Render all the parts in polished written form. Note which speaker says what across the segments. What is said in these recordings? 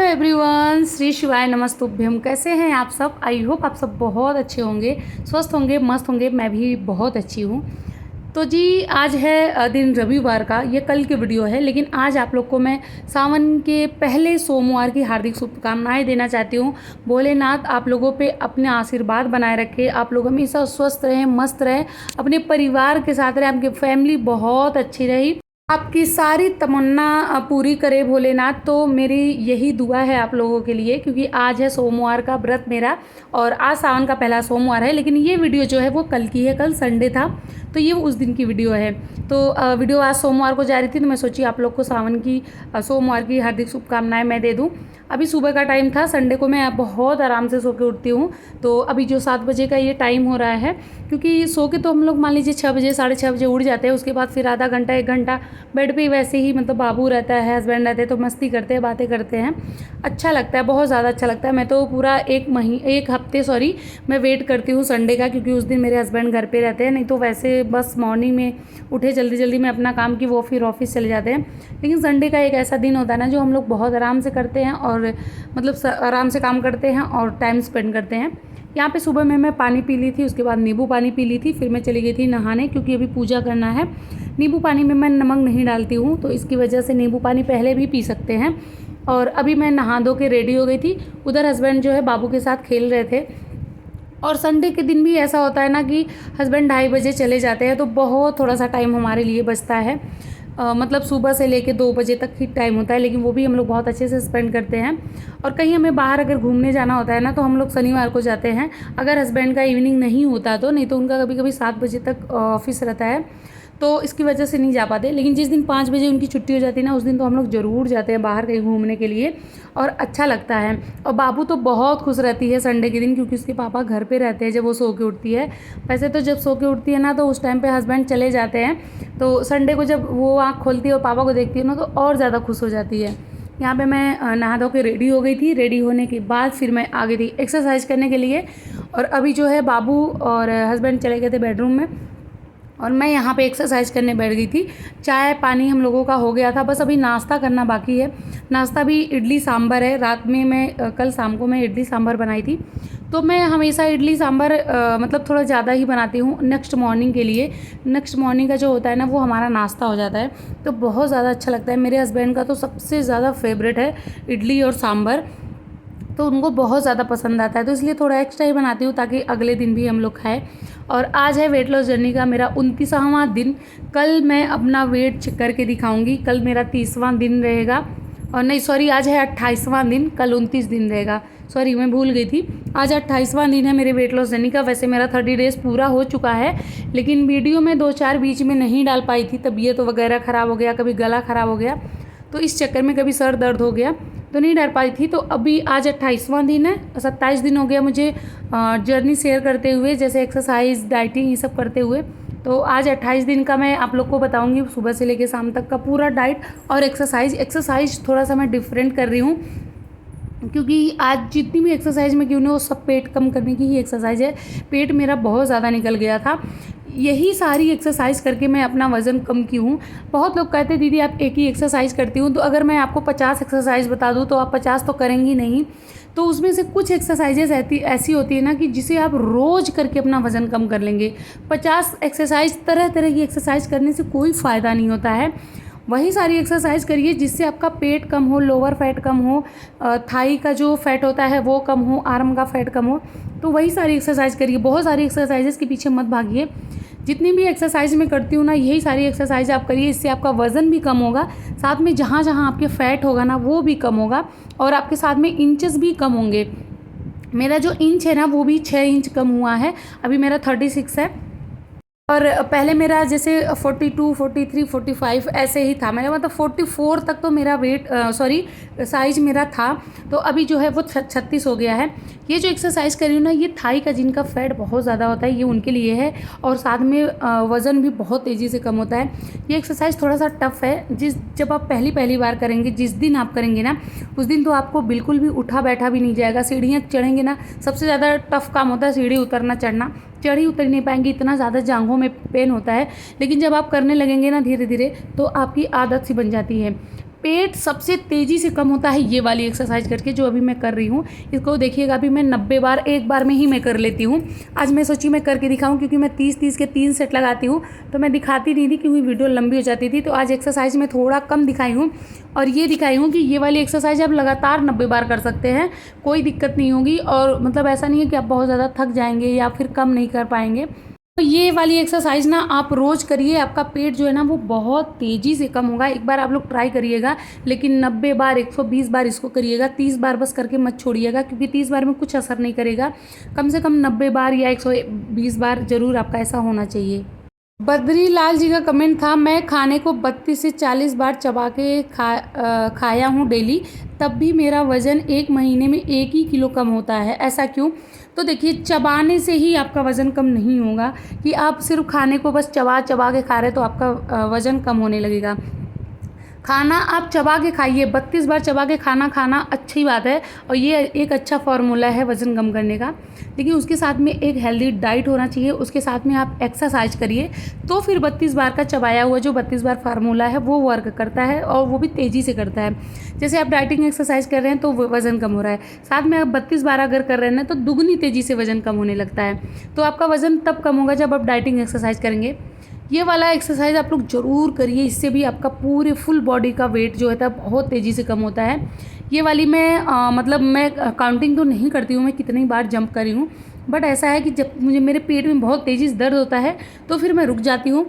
Speaker 1: Everyone, Shri शिवाय नमस्तुभ्यम। कैसे हैं आप सब? आई होप आप सब बहुत अच्छे होंगे, स्वस्थ होंगे, मस्त होंगे। मैं भी बहुत अच्छी हूँ। तो जी, आज है दिन रविवार का। ये कल की वीडियो है, लेकिन आज आप लोग को मैं सावन के पहले सोमवार की हार्दिक शुभकामनाएं देना चाहती हूँ। भोलेनाथ आप लोगों पे अपने आशीर्वाद बनाए रखे, आप लोग हमेशा स्वस्थ रहें, मस्त रहें, अपने परिवार के साथ रहें, आपकी फैमिली बहुत अच्छी रही, आपकी सारी तमन्ना पूरी करे भोलेनाथ। तो मेरी यही दुआ है आप लोगों के लिए, क्योंकि आज है सोमवार का व्रत मेरा, और आज सावन का पहला सोमवार है। लेकिन ये वीडियो जो है वो कल की है, कल संडे था, तो ये उस दिन की वीडियो है। तो वीडियो आज सोमवार को जा रही थी, तो मैं सोची आप लोग को सावन की सोमवार की हार्दिक शुभकामनाएं मैं दे दूँ। अभी सुबह का टाइम था, संडे को मैं बहुत आराम से सो के उठती हूँ। तो अभी जो 7 बजे का ये टाइम हो रहा है, क्योंकि सो के तो हम लोग मान लीजिए 6 बजे 6:30 बजे उठ जाते हैं। उसके बाद फिर आधा घंटा 1 घंटा बेड पे वैसे ही, मतलब बाबू रहता है, हस्बैंड रहते हैं, तो मस्ती करते हैं, बातें करते हैं। अच्छा लगता है, बहुत ज़्यादा अच्छा लगता है। मैं तो पूरा एक हफ्ते मैं वेट करती हूँ संडे का, क्योंकि उस दिन मेरे हस्बैंड घर पे रहते हैं। नहीं तो वैसे बस मॉर्निंग में उठे, जल्दी जल्दी में अपना काम की, वो फिर ऑफिस चले जाते हैं। लेकिन संडे का एक ऐसा दिन होता है ना, जो हम लोग बहुत आराम से करते हैं, और मतलब आराम से काम करते हैं और टाइम स्पेंड करते हैं। यहाँ पे सुबह में मैं पानी पी ली थी, उसके बाद नींबू पानी पी ली थी, फिर मैं चली गई थी नहाने, क्योंकि अभी पूजा करना है। नींबू पानी में मैं नमक नहीं डालती हूँ, तो इसकी वजह से नींबू पानी पहले भी पी सकते हैं। और अभी मैं नहा धो के रेडी हो गई थी। उधर हस्बैंड जो है बाबू के साथ खेल रहे थे। और संडे के दिन भी ऐसा होता है ना कि हस्बैंड 2:30 बजे चले जाते हैं, तो बहुत थोड़ा सा टाइम हमारे लिए बचता है। मतलब सुबह से लेके 2 बजे तक ही टाइम होता है, लेकिन वो भी हम लोग बहुत अच्छे से स्पेंड करते हैं। और कहीं हमें बाहर अगर घूमने जाना होता है ना, तो हम लोग शनिवार को जाते हैं, अगर हस्बैंड का इवनिंग नहीं होता तो। नहीं तो उनका कभी कभी 7 बजे तक ऑफिस रहता है, तो इसकी वजह से नहीं जा पाते। लेकिन जिस दिन 5 बजे उनकी छुट्टी हो जाती है ना, उस दिन तो हम लोग ज़रूर जाते हैं बाहर कहीं घूमने के लिए, और अच्छा लगता है। और बाबू तो बहुत खुश रहती है संडे के दिन, क्योंकि उसके पापा घर पे रहते हैं जब वो सो के उठती है। वैसे तो जब सो के उठती है ना, तो उस टाइम पे हस्बैंड चले जाते हैं। तो संडे को जब वो आँख खोलती है और पापा को देखती है ना, तो और ज़्यादा खुश हो जाती है। यहाँ पे मैं नहा धो के रेडी हो गई थी। रेडी होने के बाद फिर मैं आ गई थी एक्सरसाइज करने के लिए। और अभी जो है बाबू और हस्बैंड चले गए थे बेडरूम में, और मैं यहाँ पे एक्सरसाइज करने बैठ गई थी। चाय पानी हम लोगों का हो गया था, बस अभी नाश्ता करना बाकी है। नाश्ता भी इडली सांभर है। रात में मैं कल शाम को मैं इडली सांभर बनाई थी, तो मैं हमेशा इडली सांभर मतलब थोड़ा ज़्यादा ही बनाती हूँ नेक्स्ट मॉर्निंग के लिए। नेक्स्ट मॉर्निंग का जो होता है ना, वो हमारा नाश्ता हो जाता है, तो बहुत ज़्यादा अच्छा लगता है। मेरे हस्बैंड का तो सबसे ज़्यादा फेवरेट है इडली और सांभर, तो उनको बहुत ज़्यादा पसंद आता है, तो इसलिए थोड़ा एक्स्ट्रा ही बनाती हूँ, ताकि अगले दिन भी हम लोग खाएं। और आज है वेट लॉस जर्नी का मेरा 29वां दिन। कल मैं अपना वेट चेक करके दिखाऊंगी। कल मेरा 30वां दिन रहेगा, और नहीं सॉरी, आज है 28वां दिन, कल 29 दिन रहेगा। सॉरी, मैं भूल गई थी। आज 28वां दिन है मेरे वेट लॉस जर्नी का। वैसे मेरा 30 डेज़ पूरा हो चुका है, लेकिन वीडियो में 2-4 बीच में नहीं डाल पाई थी, तबीयत वगैरह ख़राब हो गया, कभी गला ख़राब हो गया, तो इस चक्कर में कभी सर दर्द हो गया, तो नहीं डर पाई थी। तो अभी आज 28वां दिन है, 27 दिन हो गया मुझे जर्नी शेयर करते हुए, जैसे एक्सरसाइज, डाइटिंग, ये सब करते हुए। तो आज 28 दिन का मैं आप लोग को बताऊंगी, सुबह से लेकर शाम तक का पूरा डाइट और एक्सरसाइज थोड़ा सा मैं डिफरेंट कर रही हूँ, क्योंकि आज जितनी भी एक्सरसाइज में क्यों नहीं, वो सब पेट कम करने की ही एक्सरसाइज है। पेट मेरा बहुत ज़्यादा निकल गया था, यही सारी एक्सरसाइज करके मैं अपना वज़न कम की हूँ। बहुत लोग कहते हैं दीदी आप एक ही एक्सरसाइज करती हूँ, तो अगर मैं आपको 50 एक्सरसाइज बता दूँ तो आप 50 तो करेंगी नहीं। तो उसमें से कुछ एक्सरसाइजेस ऐसी होती है ना, कि जिसे आप रोज़ करके अपना वज़न कम कर लेंगे। 50 एक्सरसाइज, तरह तरह की एक्सरसाइज करने से कोई फ़ायदा नहीं होता है। वही सारी एक्सरसाइज करिए जिससे आपका पेट कम हो, लोअर फैट कम हो, थाई का जो फैट होता है वो कम हो, आर्म का फैट कम हो। तो वही सारी एक्सरसाइज करिए, बहुत सारी एक्सरसाइजेस के पीछे मत भागिए। जितनी भी एक्सरसाइज मैं करती हूँ ना, यही सारी एक्सरसाइज आप करिए, इससे आपका वज़न भी कम होगा, साथ में जहाँ जहाँ आपके फैट होगा ना, वो भी कम होगा, और आपके साथ में इंचेस भी कम होंगे। मेरा जो इंच है ना, वो भी 6 इंच कम हुआ है। अभी मेरा 36 है, और पहले मेरा जैसे 42, 43, 45 ऐसे ही था। मेरा मतलब 44 तक तो मेरा वेट साइज मेरा था, तो अभी जो है वो 36 हो गया है। ये जो एक्सरसाइज कर रही हूँ ना, ये थाई का जिनका फैट बहुत ज़्यादा होता है, ये उनके लिए है, और साथ में वज़न भी बहुत तेज़ी से कम होता है। ये एक्सरसाइज थोड़ा सा टफ है। जब आप पहली बार करेंगे, जिस दिन आप करेंगे ना, उस दिन तो आपको बिल्कुल भी उठा बैठा भी नहीं जाएगा। सीढ़ियाँ चढ़ेंगे ना, सबसे ज़्यादा टफ काम होता है सीढ़ी उतरना चढ़ना। चढ़ ही उतर नहीं पाएंगे, इतना ज़्यादा जांघों में पेन होता है। लेकिन जब आप करने लगेंगे ना धीरे धीरे, तो आपकी आदत सी बन जाती है। पेट सबसे तेज़ी से कम होता है ये वाली एक्सरसाइज करके, जो अभी मैं कर रही हूँ। इसको देखिएगा, अभी मैं 90 बार एक बार में ही मैं कर लेती हूँ। आज मैं सोची मैं करके दिखाऊँ, क्योंकि मैं 30-30 के 3 सेट लगाती हूँ, तो मैं दिखाती नहीं थी क्योंकि वीडियो लंबी हो जाती थी। तो आज एक्सरसाइज में थोड़ा कम दिखाई हूँ, और ये दिखाई हूँ कि ये वाली एक्सरसाइज आप लगातार 90 बार कर सकते हैं, कोई दिक्कत नहीं होगी। और मतलब ऐसा नहीं है कि आप बहुत ज़्यादा थक जाएंगे या फिर कम नहीं कर पाएंगे। तो ये वाली एक्सरसाइज ना आप रोज़ करिए, आपका पेट जो है ना वो बहुत तेज़ी से कम होगा। एक बार आप लोग ट्राई करिएगा, लेकिन 90 बार 120 बार इसको करिएगा, 30 बार बस करके मत छोड़िएगा, क्योंकि 30 बार में कुछ असर नहीं करेगा। कम से कम 90 बार या 120 बार ज़रूर आपका ऐसा होना चाहिए। बद्री लाल जी का कमेंट था, मैं खाने को 32 से 40 बार चबा के खाया हूँ डेली, तब भी मेरा वज़न 1 महीने में 1 ही किलो कम होता है, ऐसा क्यों? तो देखिए, चबाने से ही आपका वज़न कम नहीं होगा, कि आप सिर्फ खाने को बस चबा चबा के खा रहे तो आपका वज़न कम होने लगेगा। खाना आप चबा के खाइए, 32 बार चबा के खाना अच्छी बात है, और ये एक अच्छा फार्मूला है वज़न कम करने का। लेकिन उसके साथ में एक हेल्दी डाइट होना चाहिए, उसके साथ में आप एक्सरसाइज करिए, तो फिर 32 बार का चबाया हुआ जो 32 बार फार्मूला है वो वर्क करता है, और वो भी तेज़ी से करता है। जैसे आप डाइटिंग एक्सरसाइज कर रहे हैं तो वज़न कम हो रहा है, साथ में आप 32 बार अगर कर रहे हैं तो दुगनी तेज़ी से वज़न कम होने लगता है। तो आपका वज़न तब कम होगा जब आप डाइटिंग एक्सरसाइज करेंगे। ये वाला एक्सरसाइज आप लोग ज़रूर करिए, इससे भी आपका पूरे फुल बॉडी का वेट जो है बहुत तेज़ी से कम होता है। ये वाली मैं मतलब मैं काउंटिंग तो नहीं करती हूँ मैं कितनी बार जंप करी हूँ, बट ऐसा है कि जब मुझे मेरे पेट में बहुत तेज़ी से दर्द होता है तो फिर मैं रुक जाती हूँ,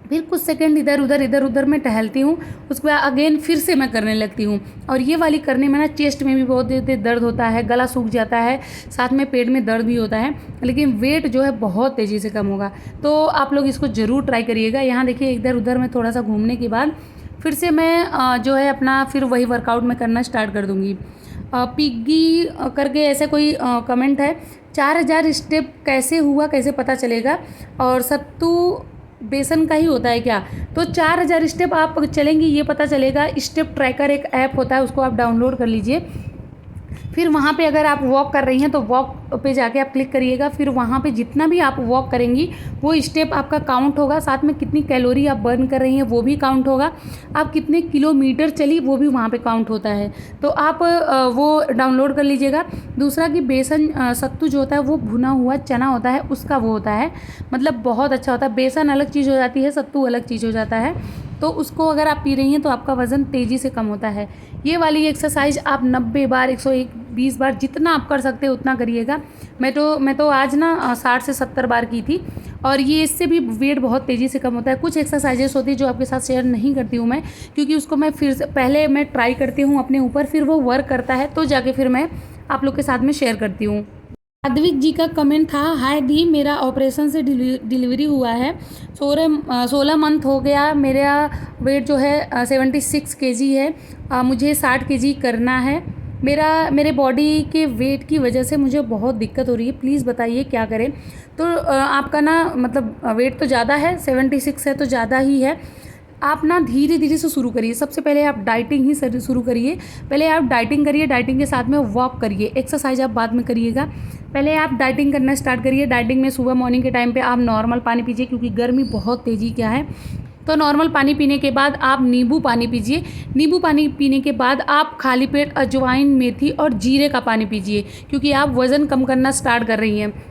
Speaker 1: फिर कुछ सेकंड इधर उधर मैं टहलती हूँ, उसके बाद अगेन फिर से मैं करने लगती हूँ। और ये वाली करने में ना चेस्ट में भी बहुत दर्द होता है, गला सूख जाता है, साथ में पेट में दर्द भी होता है, लेकिन वेट जो है बहुत तेज़ी से कम होगा। तो आप लोग इसको ज़रूर ट्राई करिएगा। यहाँ देखिए, इधर उधर में थोड़ा सा घूमने के बाद फिर से मैं जो है अपना फिर वही वर्कआउट में करना स्टार्ट कर दूँगी। पिग्गी करके ऐसे कोई कमेंट है, 4000 स्टेप कैसे हुआ, कैसे पता चलेगा? और सत्तू बेसन का ही होता है क्या? तो 4000 स्टेप आप चलेंगी ये पता चलेगा। स्टेप ट्रैकर एक ऐप होता है, उसको आप डाउनलोड कर लीजिए। फिर वहाँ पे अगर आप वॉक कर रही हैं तो वॉक पे जाके आप क्लिक करिएगा, फिर वहाँ पे जितना भी आप वॉक करेंगी वो स्टेप आपका काउंट होगा, साथ में कितनी कैलोरी आप बर्न कर रही हैं वो भी काउंट होगा, आप कितने किलोमीटर चली वो भी वहाँ पे काउंट होता है। तो आप वो डाउनलोड कर लीजिएगा। दूसरा कि बेसन सत्तू जो होता है वो भुना हुआ चना होता है, उसका वो होता है, मतलब बहुत अच्छा होता है। बेसन अलग चीज़ हो जाती है, सत्तू अलग चीज़ हो जाता है, तो उसको अगर आप पी रही हैं तो आपका वज़न तेज़ी से कम होता है। ये वाली एक्सरसाइज आप 90 बार 120 बार जितना आप कर सकते हैं उतना करिएगा। मैं तो आज ना 60 से 70 बार की थी, और ये इससे भी वेट बहुत तेज़ी से कम होता है। कुछ एक्सरसाइजेस होती है जो आपके साथ शेयर नहीं करती हूँ मैं, क्योंकि उसको मैं फिर से पहले मैं ट्राई करती हूँ अपने ऊपर, फिर वो वर्क करता है तो जाके फिर मैं आप लोग के साथ में शेयर करती हूँ। सात्विक जी का कमेंट था, हाय दी, मेरा ऑपरेशन से डिलीवरी हुआ है, 16 मंथ हो गया, मेरा वेट जो है 76 केजी है, मुझे 60 केजी करना है, मेरे बॉडी के वेट की वजह से मुझे बहुत दिक्कत हो रही है, प्लीज़ बताइए क्या करें? तो आपका ना मतलब वेट तो ज़्यादा है, 76 है तो ज़्यादा ही है। आप ना धीरे धीरे से शुरू करिए। सबसे पहले आप डाइटिंग ही शुरू करिए। पहले आप डाइटिंग करिए, डाइटिंग के साथ में वॉक करिए, एक्सरसाइज आप बाद में करिएगा। पहले आप डाइटिंग करना स्टार्ट करिए। डाइटिंग में सुबह मॉर्निंग के टाइम पे आप नॉर्मल पानी पीजिए, क्योंकि गर्मी बहुत तेज़ी क्या है, तो नॉर्मल पानी पीने के बाद आप नींबू पानी पीजिए। नींबू पानी पीने के बाद आप खाली पेट अजवाइन, मेथी और जीरे का पानी पीजिए, क्योंकि आप वज़न कम करना स्टार्ट कर रही हैं।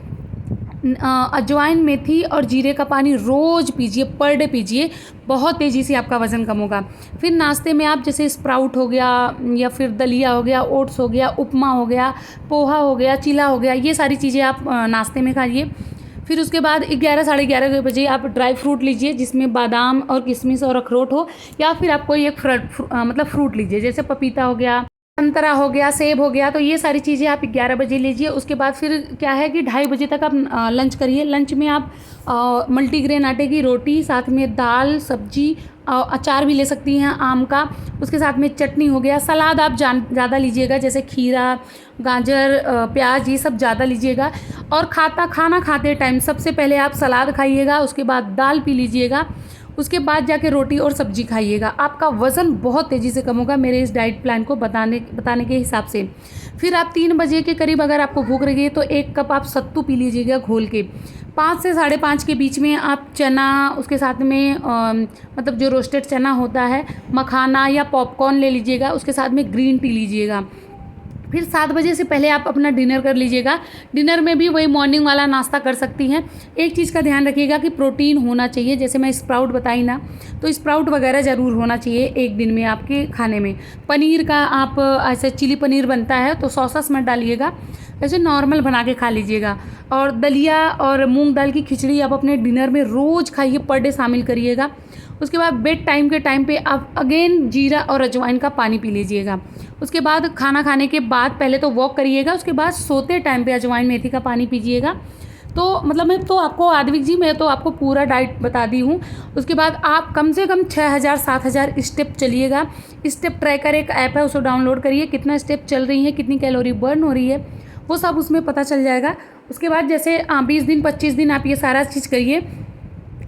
Speaker 1: अजवाइन, मेथी और जीरे का पानी रोज़ पीजिए, पर डे पीजिए, बहुत तेज़ी से आपका वज़न कम होगा। फिर नाश्ते में आप जैसे स्प्राउट हो गया, या फिर दलिया हो गया, ओट्स हो गया, उपमा हो गया, पोहा हो गया, चिला हो गया, ये सारी चीज़ें आप नाश्ते में खाइए। फिर उसके बाद 11 साढ़े 11 बजे आप ड्राई फ्रूट लीजिए, जिसमें बादाम और किशमिश और अखरोट हो, या फिर आप कोई एक मतलब फ्रूट लीजिए, जैसे पपीता हो गया, संतरा हो गया, सेब हो गया, तो ये सारी चीज़ें आप 11 बजे लीजिए। उसके बाद फिर क्या है कि 2:30 बजे तक आप लंच करिए। लंच में आप मल्टीग्रेन आटे की रोटी, साथ में दाल, सब्जी, अचार भी ले सकती हैं आम का, उसके साथ में चटनी हो गया। सलाद आप ज़्यादा लीजिएगा, जैसे खीरा, गाजर, प्याज, ये सब ज़्यादा लीजिएगा। और खाना खाते टाइम सबसे पहले आप सलाद खाइएगा, उसके बाद दाल पी लीजिएगा, उसके बाद जाके रोटी और सब्जी खाइएगा। आपका वज़न बहुत तेज़ी से कम होगा मेरे इस डाइट प्लान को बताने के हिसाब से। फिर आप 3 बजे के करीब अगर आपको भूख लगी है तो 1 कप आप सत्तू पी लीजिएगा घोल के। 5 से 5:30 के बीच में आप चना, उसके साथ में मतलब जो रोस्टेड चना होता है, मखाना या पॉपकॉर्न ले लीजिएगा, उसके साथ में ग्रीन टी लीजिएगा। फिर 7 बजे से पहले आप अपना डिनर कर लीजिएगा। डिनर में भी वही मॉर्निंग वाला नाश्ता कर सकती हैं। एक चीज़ का ध्यान रखिएगा कि प्रोटीन होना चाहिए, जैसे मैं स्प्राउट बताई ना, तो स्प्राउट वगैरह ज़रूर होना चाहिए एक दिन में आपके खाने में। पनीर का आप ऐसे चिली पनीर बनता है तो सॉस मत डालिएगा, ऐसे नॉर्मल बना के खा लीजिएगा। और दलिया और मूंग दाल की खिचड़ी आप अपने डिनर में रोज़ खाइए, पर डे शामिल करिएगा। उसके बाद बेड टाइम के टाइम पे आप अगेन जीरा और अजवाइन का पानी पी लीजिएगा। उसके बाद खाना खाने के बाद पहले तो वॉक करिएगा, उसके बाद सोते टाइम पे अजवाइन मेथी का पानी पीजिएगा। तो मतलब मैं तो आपको आद्विक जी, मैं तो आपको पूरा डाइट बता दी हूँ। उसके बाद आप कम से कम 6000-7000 स्टेप चलिएगा। स्टेप ट्रैकर एक ऐप है, उसको डाउनलोड करिए, कितना स्टेप चल रही है, कितनी कैलोरी बर्न हो रही है, वो सब उसमें पता चल जाएगा। उसके बाद जैसे 20 दिन 25 दिन आप ये सारा चीज़ करिए,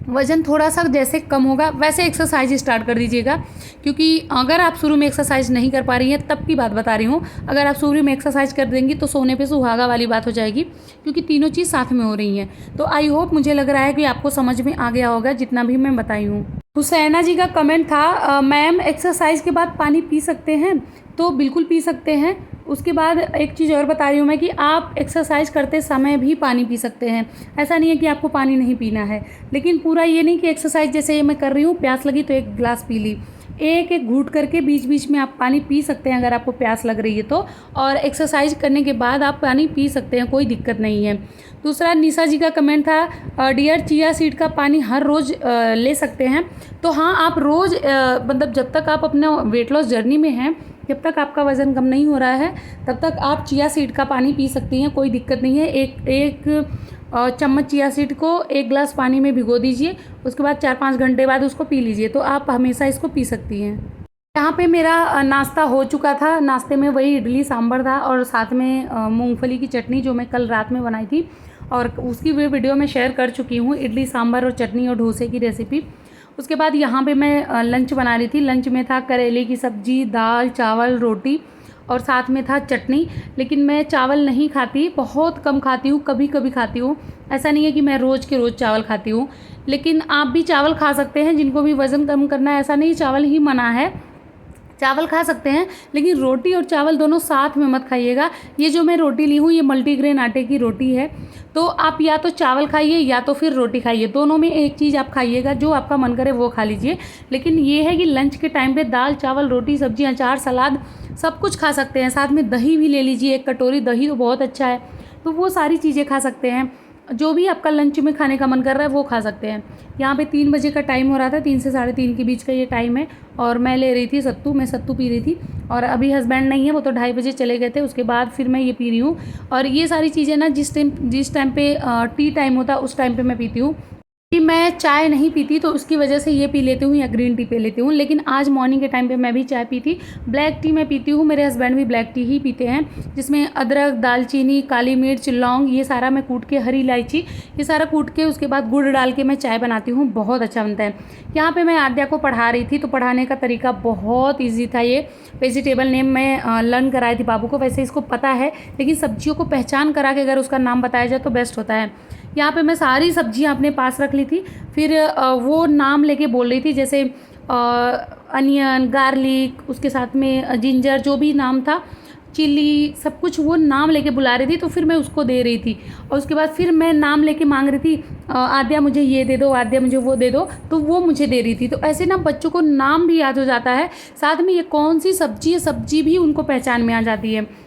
Speaker 1: वज़न थोड़ा सा जैसे कम होगा वैसे एक्सरसाइज स्टार्ट कर दीजिएगा। क्योंकि अगर आप शुरू में एक्सरसाइज नहीं कर पा रही हैं, तब की बात बता रही हूँ, अगर आप शुरू में एक्सरसाइज कर देंगी तो सोने पे सुहागा वाली बात हो जाएगी, क्योंकि तीनों चीज़ साथ में हो रही हैं। तो आई होप, मुझे लग रहा है कि आपको समझ में आ गया होगा जितना भी मैं बताई हूँ। हुसैना जी का कमेंट था, मैम एक्सरसाइज के बाद पानी पी सकते हैं? तो बिल्कुल पी सकते हैं। उसके बाद एक चीज़ और बता रही हूँ मैं कि आप एक्सरसाइज करते समय भी पानी पी सकते हैं। ऐसा नहीं है कि आपको पानी नहीं पीना है, लेकिन पूरा ये नहीं कि एक्सरसाइज जैसे ये मैं कर रही हूँ, प्यास लगी तो एक गिलास पी ली। एक एक घूंट करके बीच बीच में आप पानी पी सकते हैं अगर आपको प्यास लग रही है तो। और एक्सरसाइज करने के बाद आप पानी पी सकते हैं, कोई दिक्कत नहीं है। दूसरा निशा जी का कमेंट था, डियर चिया सीड का पानी हर रोज़ ले सकते हैं? तो हाँ, आप रोज़ मतलब जब तक आप अपने वेट लॉस जर्नी में हैं, जब तक आपका वज़न कम नहीं हो रहा है, तब तक आप चिया सीड का पानी पी सकती हैं, कोई दिक्कत नहीं है। एक चम्मच चिया सीड को 1 गिलास पानी में भिगो दीजिए, उसके बाद 4-5 घंटे बाद उसको पी लीजिए, तो आप हमेशा इसको पी सकती हैं। यहाँ पे मेरा नाश्ता हो चुका था। नाश्ते में वही इडली सांभर था और साथ में मूंगफली की चटनी जो मैं कल रात में बनाई थी, और उसकी भी वीडियो मैं शेयर कर चुकी हूँ, इडली सांभर और चटनी और डोसे की रेसिपी। उसके बाद यहाँ पे मैं लंच बना रही थी। लंच में था करेले की सब्ज़ी, दाल, चावल, रोटी और साथ में था चटनी। लेकिन मैं चावल नहीं खाती, बहुत कम खाती हूँ, कभी कभी खाती हूँ। ऐसा नहीं है कि मैं रोज़ के रोज़ चावल खाती हूँ, लेकिन आप भी चावल खा सकते हैं। जिनको भी वज़न कम करना है, ऐसा नहीं चावल ही मना है, चावल खा सकते हैं, लेकिन रोटी और चावल दोनों साथ में मत खाइएगा। ये जो मैं रोटी ली हूँ, ये मल्टीग्रेन आटे की रोटी है, तो आप या तो चावल खाइए या तो फिर रोटी खाइए, दोनों में एक चीज़ आप खाइएगा, जो आपका मन करे वो खा लीजिए। लेकिन ये है कि लंच के टाइम पे दाल, चावल, रोटी, सब्जी, अचार, सलाद सब कुछ खा सकते हैं। साथ में दही भी ले लीजिए, 1 कटोरी दही तो बहुत अच्छा है, तो वो सारी चीज़ें खा सकते हैं। जो भी आपका लंच में खाने का मन कर रहा है वो खा सकते हैं। यहाँ पे 3 बजे का टाइम हो रहा था, 3 से 3:30 के बीच का ये टाइम है, और मैं ले रही थी सत्तू, मैं सत्तू पी रही थी। और अभी हस्बैंड नहीं है, वो तो 2:30 बजे चले गए थे, उसके बाद फिर मैं ये पी रही हूँ। और ये सारी चीज़ें ना जिस टाइम पे टी टाइम होता है उस टाइम पे मैं पीती हूँ। कि मैं चाय नहीं पीती तो उसकी वजह से ये पी लेती हूँ या ग्रीन टी पी लेती हूँ, लेकिन आज मॉर्निंग के टाइम पे मैं भी चाय पी थी। ब्लैक टी मैं पीती हूँ, मेरे हस्बैंड भी ब्लैक टी ही पीते हैं, जिसमें अदरक, दालचीनी, काली मिर्च, लौंग, ये सारा मैं कूट के, हरी इलायची, ये सारा कूट के उसके बाद गुड़ डाल के मैं चाय बनाती हूँ, बहुत अच्छा बनता है। यहाँ पर मैं आद्या को पढ़ा रही थी, तो पढ़ाने का तरीका बहुत ईजी था। ये वेजिटेबल नेम मैं लर्न कराई थी बाबू को, वैसे इसको पता है, लेकिन सब्जियों को पहचान करा के अगर उसका नाम बताया जाए तो बेस्ट होता है। यहाँ पे मैं सारी सब्जियाँ अपने पास रख ली थी, फिर वो नाम लेके बोल रही थी, जैसे अनियन, गार्लिक, उसके साथ में जिंजर, जो भी नाम था, चिली, सब कुछ वो नाम लेके बुला रही थी, तो फिर मैं उसको दे रही थी। और उसके बाद फिर मैं नाम लेके मांग रही थी, आद्या मुझे ये दे दो, आद्या मुझे वो दे दो, तो वो मुझे दे रही थी। तो ऐसे ना बच्चों को नाम भी याद हो जाता है, साथ में ये कौन सी सब्जी है, सब्जी भी उनको पहचान में आ जाती है।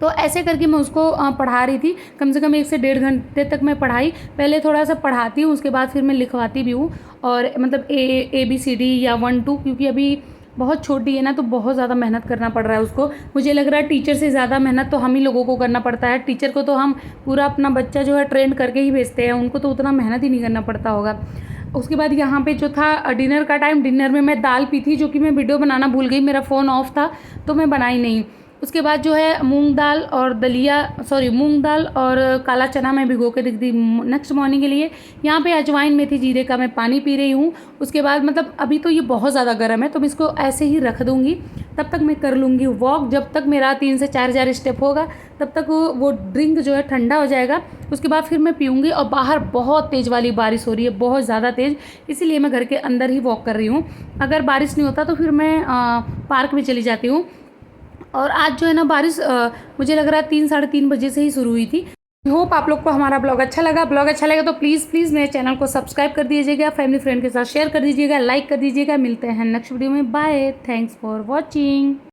Speaker 1: तो ऐसे करके मैं उसको पढ़ा रही थी, कम से कम 1 से 1.5 घंटे तक मैं पढ़ाई। पहले थोड़ा सा पढ़ाती हूँ, उसके बाद फिर मैं लिखवाती भी हूँ, और मतलब ABCD या 1-2, क्योंकि अभी बहुत छोटी है ना, तो बहुत ज़्यादा मेहनत करना पड़ रहा है उसको। मुझे लग रहा है टीचर से ज़्यादा मेहनत तो हम ही लोगों को करना पड़ता है। टीचर को तो हम पूरा अपना बच्चा जो है ट्रेंड करके ही भेजते हैं, उनको तो उतना मेहनत ही नहीं करना पड़ता होगा। उसके बाद यहाँ पे जो था डिनर का टाइम, डिनर में मैं दाल पी थी, जो कि मैं वीडियो बनाना भूल गई, मेरा फ़ोन ऑफ था तो मैं बनाई नहीं। उसके बाद जो है मूंग दाल और मूंग दाल और काला चना मैं भिगो के रख दी नेक्स्ट मॉर्निंग के लिए। यहाँ पे अजवाइन मेथी जीरे का मैं पानी पी रही हूँ। उसके बाद मतलब अभी तो ये बहुत ज़्यादा गर्म है तो मैं इसको ऐसे ही रख दूँगी। तब तक मैं कर लूँगी वॉक। जब तक मेरा 3 से 4,000 स्टेप होगा तब तक वो ड्रिंक जो है ठंडा हो जाएगा। उसके बाद फिर मैं पीऊँगी। और बाहर बहुत तेज़ वाली बारिश हो रही है, बहुत ज़्यादा तेज़, इसीलिए मैं घर के अंदर ही वॉक कर रही हूँ। अगर बारिश नहीं होता तो फिर मैं पार्क में चली जाती हूँ। और आज जो है ना बारिश मुझे लग रहा है 3 साढ़े 3 बजे से ही शुरू हुई थी। होप आप लोग को हमारा ब्लॉग अच्छा लगा। ब्लॉग अच्छा लगा तो प्लीज़ मेरे चैनल को सब्सक्राइब कर दीजिएगा, फैमिली फ्रेंड के साथ शेयर कर दीजिएगा, लाइक कर दीजिएगा। मिलते हैं नेक्स्ट वीडियो में। Bye, thanks for watching.